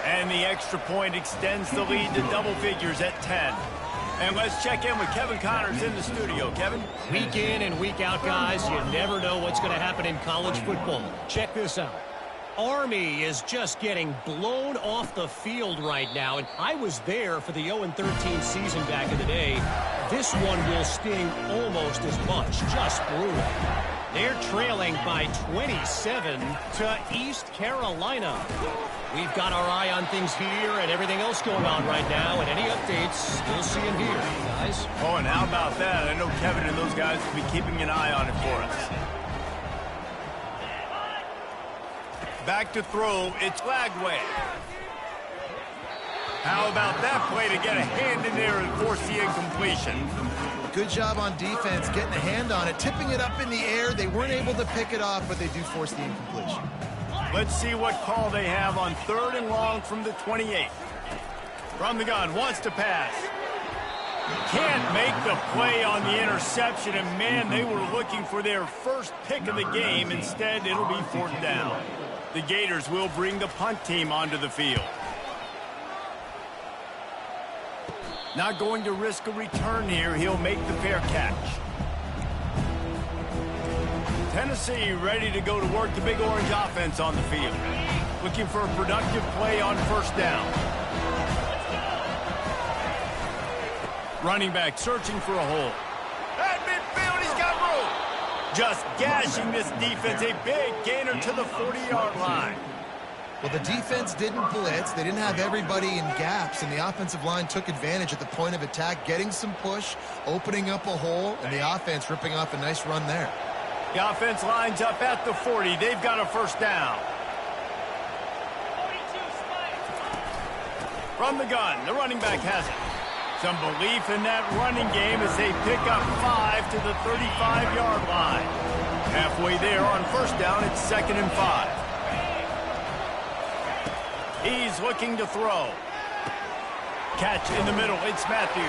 And the extra point extends the lead to double figures at 10. And let's check in with Kevin Connors in the studio. Kevin? Week in and week out, guys, you never know what's going to happen in college football. Check this out. Army is just getting blown off the field right now, and I was there for the 0-13 season back in the day. This one will sting almost as much. Just brutal. They're trailing by 27 to East Carolina. We've got our eye on things here and everything else going on right now, and any updates, you'll see them here, guys. Oh, and how about that? I know Kevin and those guys will be keeping an eye on it for us. Back to throw, it's Lagway. How about that play to get a hand in there and force the incompletion? Good job on defense, getting a hand on it, tipping it up in the air. They weren't able to pick it off, but they do force the incompletion. Let's see what call they have on 3rd and long from the 28. From the gun, wants to pass. Can't make the play on the interception, and man, they were looking for their first pick of the game. Instead, it'll be 4th down. The Gators will bring the punt team onto the field. Not going to risk a return here. He'll make the fair catch. Tennessee ready to go to work the Big Orange offense on the field. Looking for a productive play on 1st down. Running back searching for a hole. At midfield, he's got room. Just gashing this defense. A big gainer to the 40-yard line. Well, the defense didn't blitz. They didn't have everybody in gaps, and the offensive line took advantage at the point of attack, getting some push, opening up a hole, and the offense ripping off a nice run there. The offense lines up at the 40. They've got a 1st down. From the gun, the running back has it. Some belief in that running game as they pick up 5 to the 35-yard line. Halfway there on 1st down, it's 2nd and 5. He's looking to throw. Catch in the middle. It's Matthews.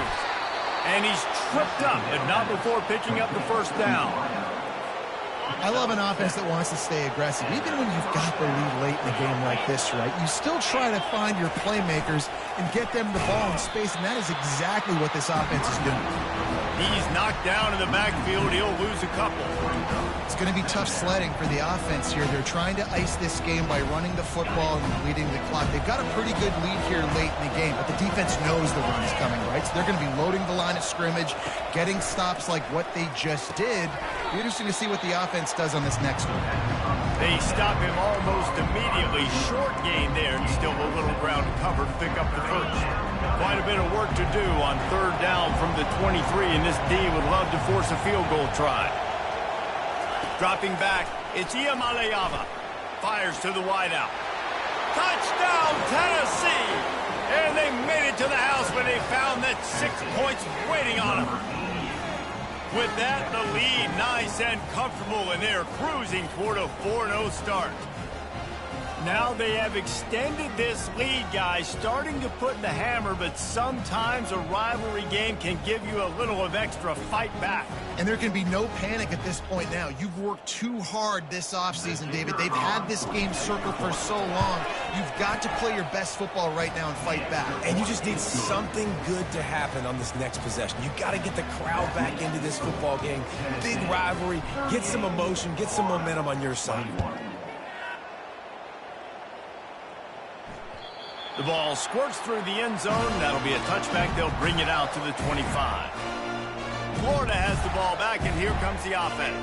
And he's tripped up, but not before picking up the 1st down. I love an offense that wants to stay aggressive. Even when you've got the lead late in a game like this, right, you still try to find your playmakers and get them the ball in space, and that is exactly what this offense is doing. He's knocked down in the backfield. He'll lose a couple. It's going to be tough sledding for the offense here. They're trying to ice this game by running the football and leading the clock. They've got a pretty good lead here late in the game, but the defense knows the run is coming, right? So they're going to be loading the line of scrimmage, getting stops like what they just did. Be interesting to see what the offense does on this next one. They stop him almost immediately. Short gain there, and still a little ground to cover to pick up the 1st. Quite a bit of work to do on 3rd down from the 23, and this D would love to force a field goal try. Dropping back, it's Iamaleava. Fires to the wideout. Touchdown, Tennessee! And they made it to the house when they found that 6 points waiting on them. With that, the lead nice and comfortable, and they're cruising toward a 4-0 start. Now they have extended this lead, guys, starting to put the hammer, but sometimes a rivalry game can give you a little of extra fight back. And there can be no panic at this point now. You've worked too hard this offseason, David. They've had this game circled for so long. You've got to play your best football right now and fight back. And you just need something good to happen on this next possession. You've got to get the crowd back into this football game. Big rivalry. Get some emotion. Get some momentum on your side. The ball squirts through the end zone. That'll be a touchback. They'll bring it out to the 25. Florida has the ball back, and here comes the offense.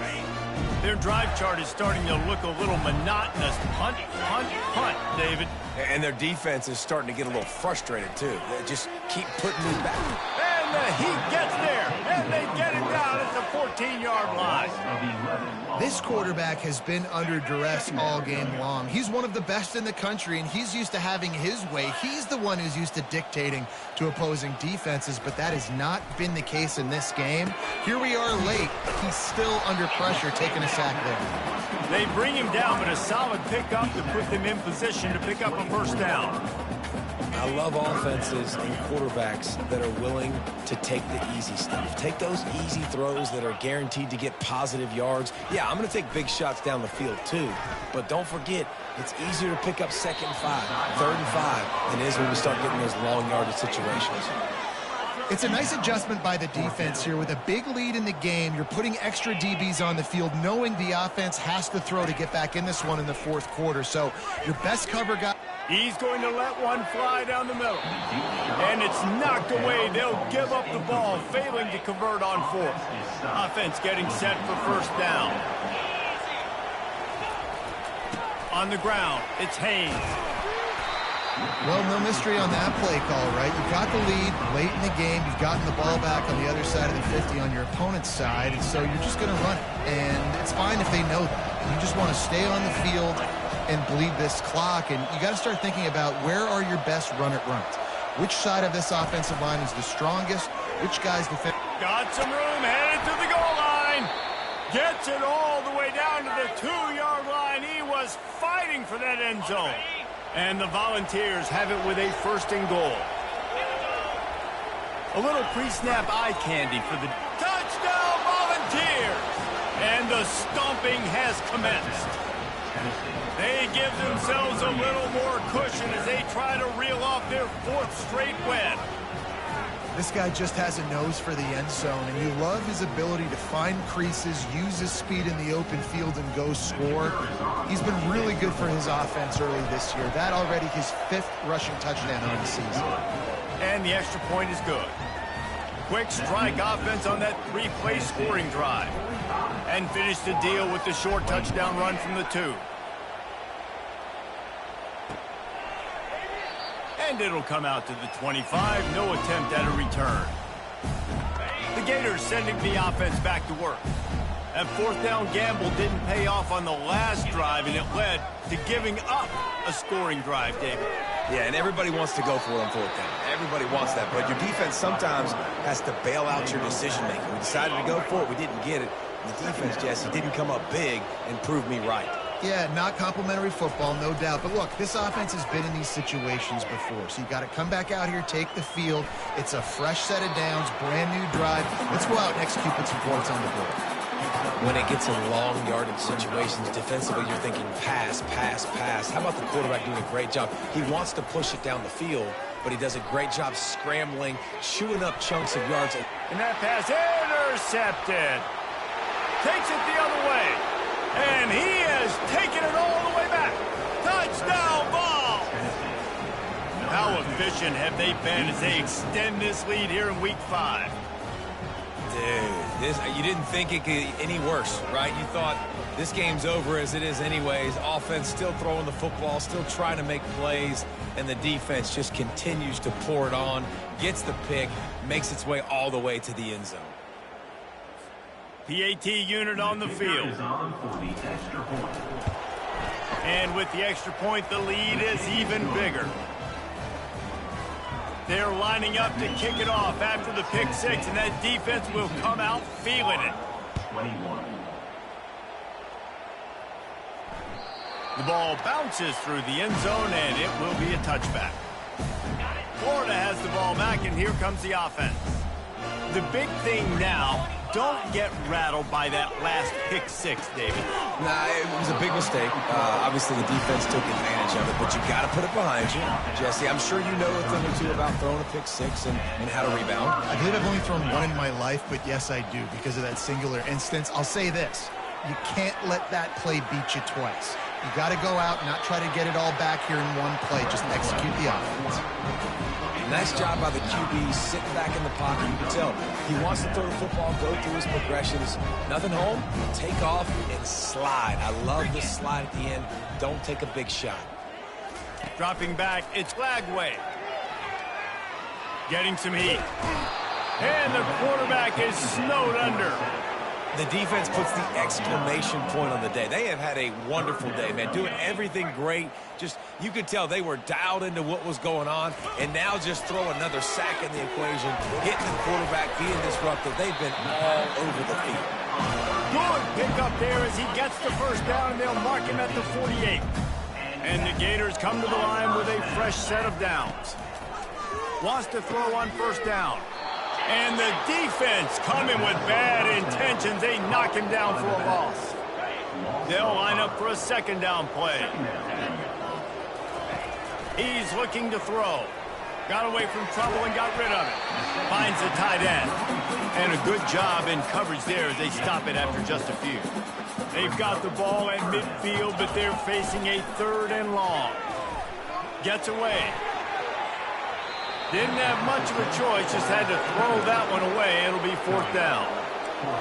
Their drive chart is starting to look a little monotonous. Punt, punt, punt, David. And their defense is starting to get a little frustrated, too. They just keep putting me back. And the Heat gets there, and they get it down at the 14-yard line. This quarterback has been under duress all game long. He's one of the best in the country, and he's used to having his way. He's the one who's used to dictating to opposing defenses, but that has not been the case in this game. Here we are late. He's still under pressure, taking a sack there. They bring him down, but a solid pickup to put them in position to pick up a first down. I love offenses and quarterbacks that are willing to take the easy stuff. Take those easy throws that are guaranteed to get positive yards. Yeah, I'm going to take big shots down the field too. But don't forget, it's easier to pick up 2nd and 5, 3rd and 5 than it is when we start getting those long yardage situations. It's a nice adjustment by the defense here. With a big lead in the game, you're putting extra DBs on the field, knowing the offense has to throw to get back in this one in the 4th quarter. So your best cover guy. He's going to let one fly down the middle. And it's knocked away. They'll give up the ball, failing to convert on 4th. Offense getting set for first down. On the ground, it's Haynes. Well, no mystery on that play call, right? You've got the lead late in the game. You've gotten the ball back on the other side of the 50 on your opponent's side, and so you're just going to run it. And it's fine if they know that. You just want to stay on the field and bleed this clock, and you got to start thinking about where are your best run-it runs. Which side of this offensive line is the strongest? Which guys defend? Got some room, headed to the goal line. Gets it all the way down to the 2-yard line. He was fighting for that end zone. And the Volunteers have it with a 1st and goal. A little pre-snap eye candy for the touchdown Volunteers. And the stomping has commenced. They give themselves a little more cushion as they try to reel off their 4th straight win. This guy just has a nose for the end zone, and you love his ability to find creases, use his speed in the open field, and go score. He's been really good for his offense early this year. That already his 5th rushing touchdown on the season. And the extra point is good. Quick strike offense on that 3-play scoring drive. And finish the deal with the short touchdown run from the 2. And it'll come out to the 25. No attempt at a return. The Gators sending the offense back to work. That 4th down gamble didn't pay off on the last drive, and it led to giving up a scoring drive, David. Yeah, and everybody wants to go for it on 4th down. Everybody wants that, but your defense sometimes has to bail out your decision-making. We decided to go for it. We didn't get it. And the defense, Jesse, didn't come up big and prove me right. Yeah, not complimentary football, no doubt. But look, this offense has been in these situations before. So you got to come back out here, take the field. It's a fresh set of downs, brand new drive. Let's go out and execute, put some points on the board. When it gets in long yardage situations, defensively, you're thinking pass, pass, pass. How about the quarterback doing a great job? He wants to push it down the field, but he does a great job scrambling, chewing up chunks of yards. And that pass intercepted. Takes it the other way. And he has taken it all the way back. Touchdown ball. How efficient have they been as they extend this lead here in Week 5? Dude, you didn't think it could get any worse, right? You thought this game's over as it is anyways. Offense still throwing the football, still trying to make plays, and the defense just continues to pour it on, gets the pick, makes its way all the way to the end zone. PAT unit on the field. And with the extra point, the lead is even bigger. They're lining up to kick it off after the pick 6, and that defense will come out feeling it. The ball bounces through the end zone, and it will be a touchback. Florida has the ball back, and here comes the offense. The big thing now, don't get rattled by that last pick 6, David. Nah, it was a big mistake. Obviously, the defense took advantage of it, but you got to put it behind you. Jesse, I'm sure you know a thing or two about throwing a pick 6 and how to rebound. I believe I've only thrown one in my life, but yes, I do because of that singular instance. I'll say this. You can't let that play beat you twice. You got to go out and not try to get it all back here in one play. Just execute the offense. Nice job by the QB sitting back in the pocket. You can tell he wants to throw the football, go through his progressions. Nothing home, take off and slide. I love the slide at the end. Don't take a big shot. Dropping back, it's Lagway. Getting some heat. And the quarterback is snowed under. The defense puts the exclamation point on the day. They have had a wonderful day, man. Doing everything great. Just, you could tell they were dialed into what was going on. And now just throw another sack in the equation. Hitting the quarterback, being disruptive. They've been all over the field. Good pick up there as he gets the first down, and they'll mark him at the 48. And the Gators come to the line with a fresh set of downs. Wants to throw on first down. And the defense coming with bad intentions. They knock him down for a loss. They'll line up for a second down play. He's looking to throw. Got away from trouble and got rid of it. Finds the tight end. And a good job in coverage there as they stop it after just a few. They've got the ball at midfield, but they're facing a 3rd and long. Gets away. Didn't have much of a choice, just had to throw that one away. It'll be 4th down.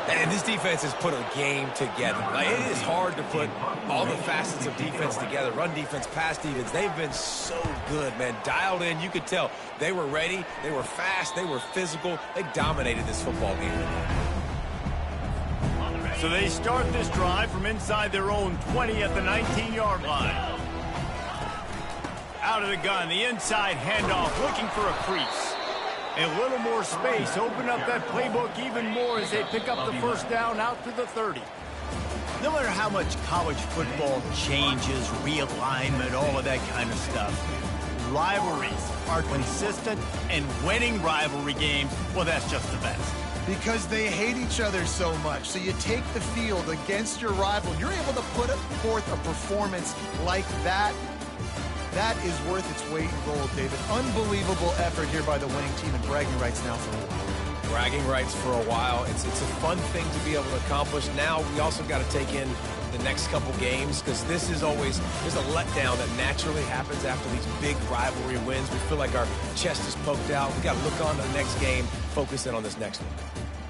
And this defense has put a game together. Like, it is hard to put all the facets of defense together. Run defense, pass defense. They've been so good, man. Dialed in. You could tell they were ready. They were fast. They were physical. They dominated this football game. So they start this drive from inside their own 20 at the 19-yard line. Out of the gun, the inside handoff, looking for a crease. A little more space, open up that playbook even more as they pick up the first down out to the 30. No matter how much college football changes, realignment, all of that kind of stuff, rivalries are consistent, and winning rivalry games, well, that's just the best. Because they hate each other so much. So you take the field against your rival. You're able to put forth a performance like that. That is worth its weight in gold, David. Unbelievable effort here by the winning team, and bragging rights now for a while. Bragging rights for a while. It's a fun thing to be able to accomplish. Now we also got to take in the next couple games, because this is always, there's a letdown that naturally happens after these big rivalry wins. We feel like our chest is poked out. We got to look on to the next game, focus in on this next one.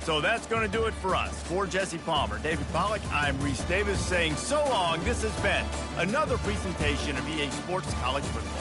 So that's going to do it for us. For Jesse Palmer, David Pollack, I'm Reese Davis saying so long. This has been another presentation of EA Sports College Football.